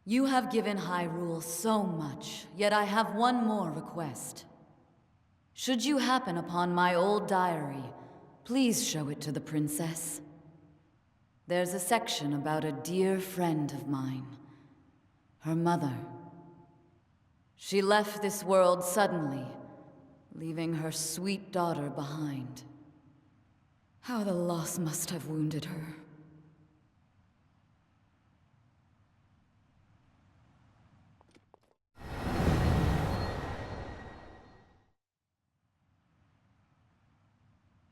You have given Hyrule so much, yet I have one more request. Should you happen upon my old diary, please show it to the princess. There's a section about a dear friend of mine, her mother. She left this world suddenly, leaving her sweet daughter behind. How the loss must have wounded her.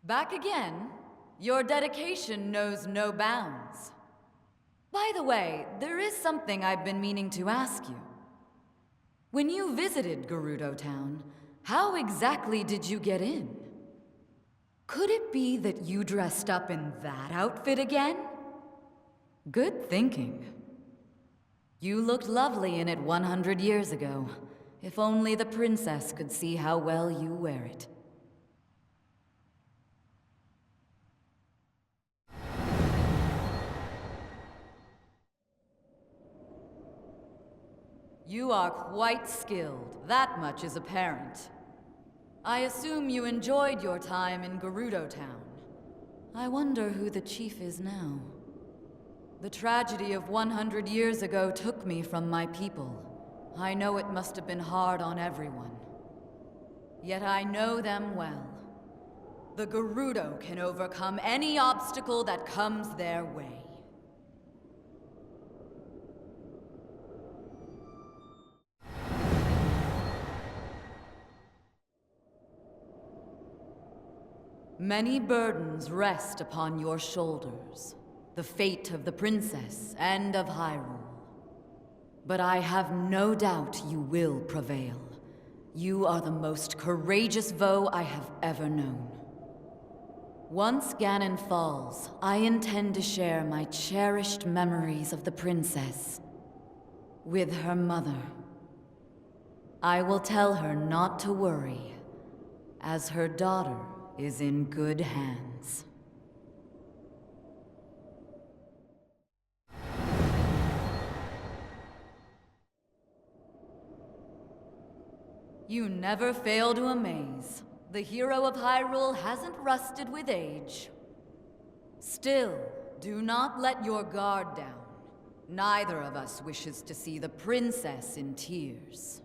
Back again? Your dedication knows no bounds. By the way, there is something I've been meaning to ask you. When you visited Gerudo Town, how exactly did you get in? Could it be that you dressed up in that outfit again? Good thinking. You looked lovely in it 100 years ago. If only the princess could see how well you wear it. You are quite skilled. That much is apparent. I assume you enjoyed your time in Gerudo Town. I wonder who the chief is now. The tragedy of 100 years ago took me from my people. I know it must have been hard on everyone. Yet I know them well. The Gerudo can overcome any obstacle that comes their way. Many burdens rest upon your shoulders. The fate of the princess and of Hyrule. But I have no doubt you will prevail. You are the most courageous foe I have ever known. Once Ganon falls, I intend to share my cherished memories of the princess with her mother. I will tell her not to worry, as her daughter is in good hands. You never fail to amaze. The hero of Hyrule hasn't rusted with age. Still, do not let your guard down. Neither of us wishes to see the princess in tears.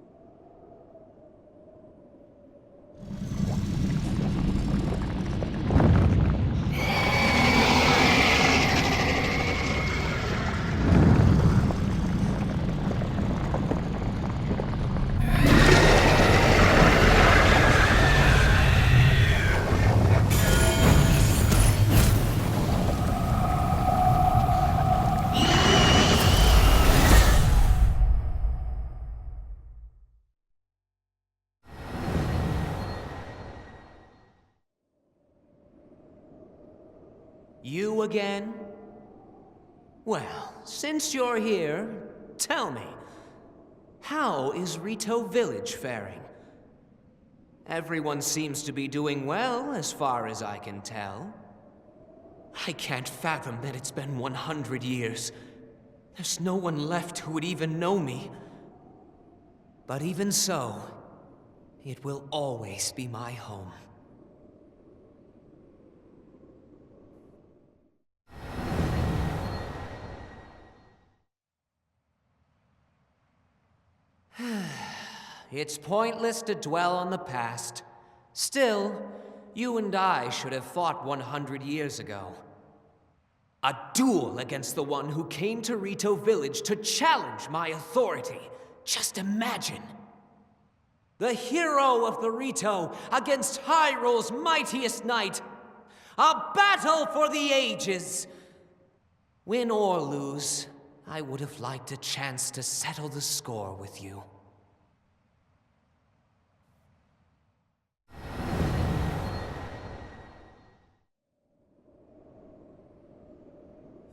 You again? Well, since you're here, tell me, how is Reto Village faring? Everyone seems to be doing well, as far as I can tell. I can't fathom that it's been 100 years. There's no one left who would even know me. But even so, it will always be my home. It's pointless to dwell on the past. Still, you and I should have fought 100 years ago. A duel against the one who came to Reto Village to challenge my authority. Just imagine. The hero of the Reto against Hyrule's mightiest knight. A battle for the ages. Win or lose, I would have liked a chance to settle the score with you.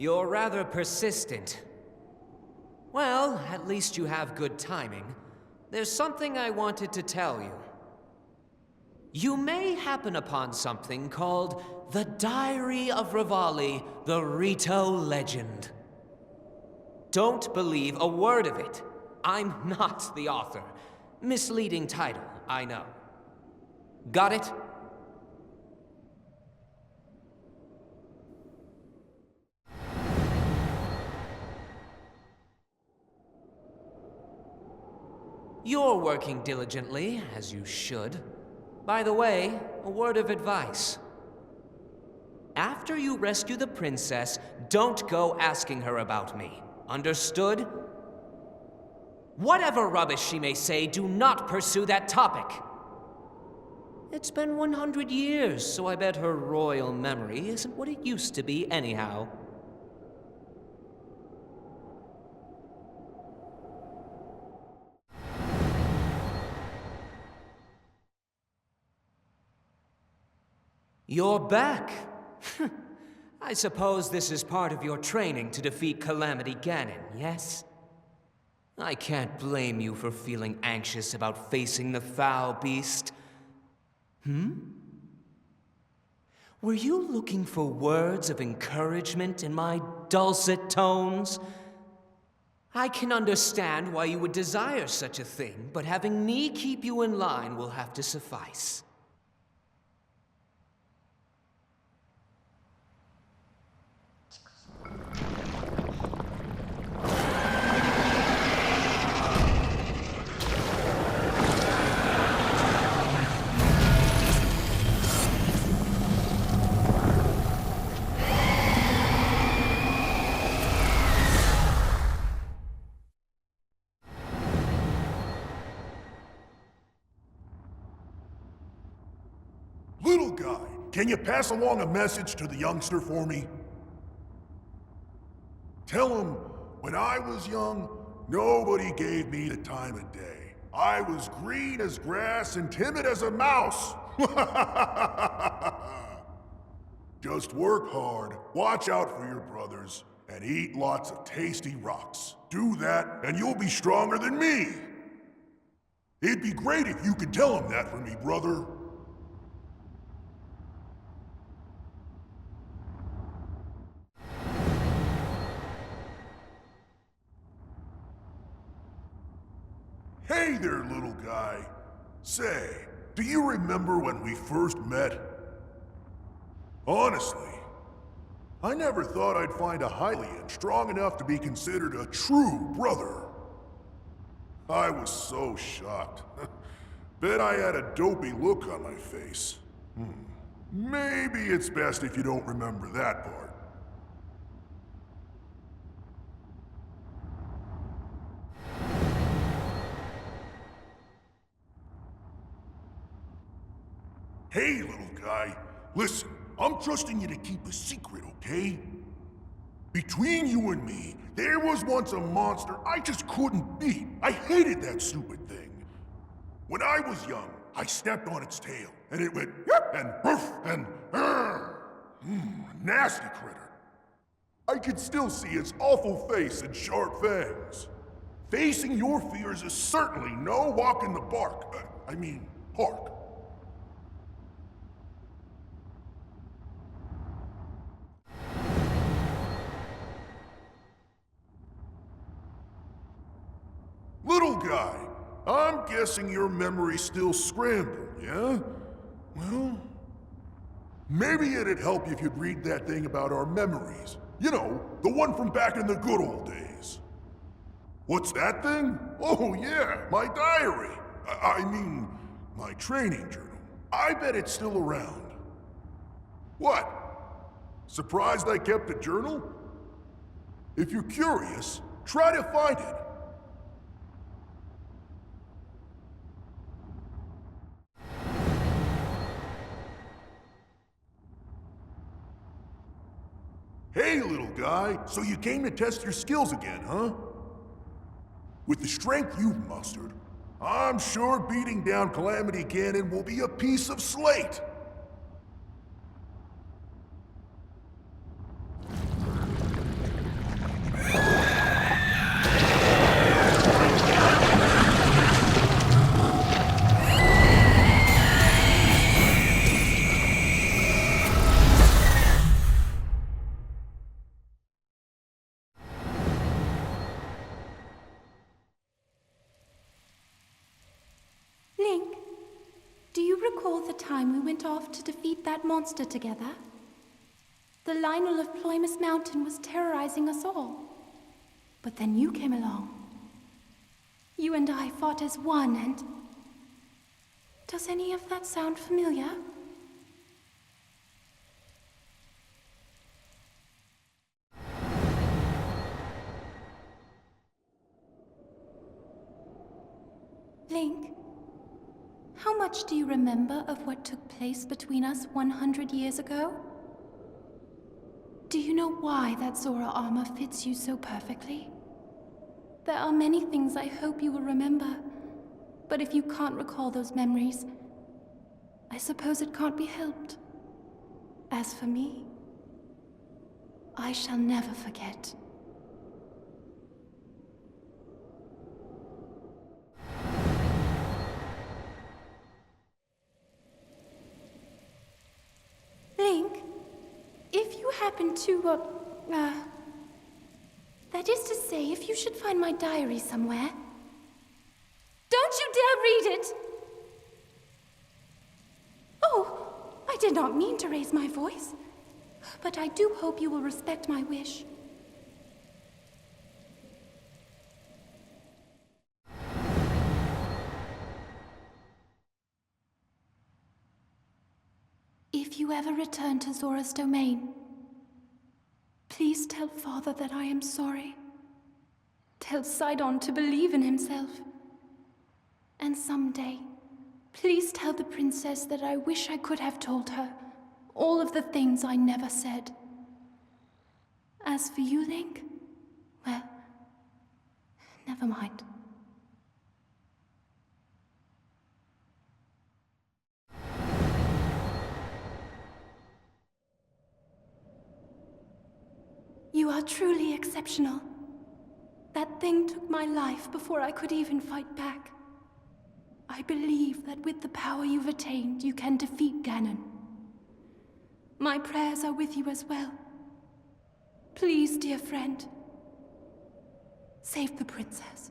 You're rather persistent. Well, at least you have good timing. There's something I wanted to tell you. You may happen upon something called the Diary of Revali, the Reto Legend. don't believe a word of it. I'm not the author. Misleading title, I know. Got it? You're working diligently, as you should. By the way, a word of advice. After you rescue the princess, don't go asking her about me. Understood? Whatever rubbish she may say, do not pursue that topic. It's been 100 years, so I bet her royal memory isn't what it used to be anyhow. You're back. I suppose this is part of your training to defeat Calamity Ganon, yes? I can't blame you for feeling anxious about facing the foul beast. Were you looking for words of encouragement in my dulcet tones? I can understand why you would desire such a thing, but having me keep you in line will have to suffice. Little guy, can you pass along a message to the youngster for me? Tell him, when I was young, nobody gave me the time of day. I was green as grass and timid as a mouse. Just work hard, watch out for your brothers, and eat lots of tasty rocks. Do that, and you'll be stronger than me. It'd be great if you could tell him that for me, brother. Hey there, little guy. Say, do you remember when we first met? Honestly, I never thought I'd find a Hylian strong enough to be considered a true brother. I was so shocked. Bet I had a dopey look on my face. Maybe it's best if you don't remember that part. Hey, little guy. Listen, I'm trusting you to keep a secret, okay? Between you and me, there was once a monster I just couldn't beat. I hated that stupid thing. When I was young, I stepped on its tail, and it went yip and woof and nasty critter. I could still see its awful face and sharp fangs. Facing your fears is certainly no walk in the park. Park. Little guy, I'm guessing your memory's still scrambled, yeah? Well, maybe it'd help if you'd read that thing about our memories. You know, the one from back in the good old days. What's that thing? Oh yeah, my diary. My training journal. I bet it's still around. What? Surprised I kept a journal? If you're curious, try to find it. Hey, little guy, so you came to test your skills again, huh? With the strength you've mustered, I'm sure beating down Calamity Ganon will be a piece of slate. went off to defeat that monster together. The Lionel of Ploymus Mountain was terrorizing us all. But then you came along. You and I fought as one, and... Does any of that sound familiar? Link, how much do you remember of what took place between us 100 years ago? Do you know why that Zora armor fits you so perfectly? There are many things I hope you will remember, but if you can't recall those memories, I suppose it can't be helped. As for me, I shall never forget. Link, if you happen to, that is to say, if you should find my diary somewhere, don't you dare read it! Oh, I did not mean to raise my voice, but I do hope you will respect my wish. If you ever return to Zora's domain, please tell Father that I am sorry. Tell Sidon to believe in himself. And someday, please tell the princess that I wish I could have told her all of the things I never said. As for you, Link, well, never mind. You are truly exceptional. That thing took my life before I could even fight back. I believe that with the power you've attained, you can defeat Ganon. My prayers are with you as well. Please, dear friend, save the princess.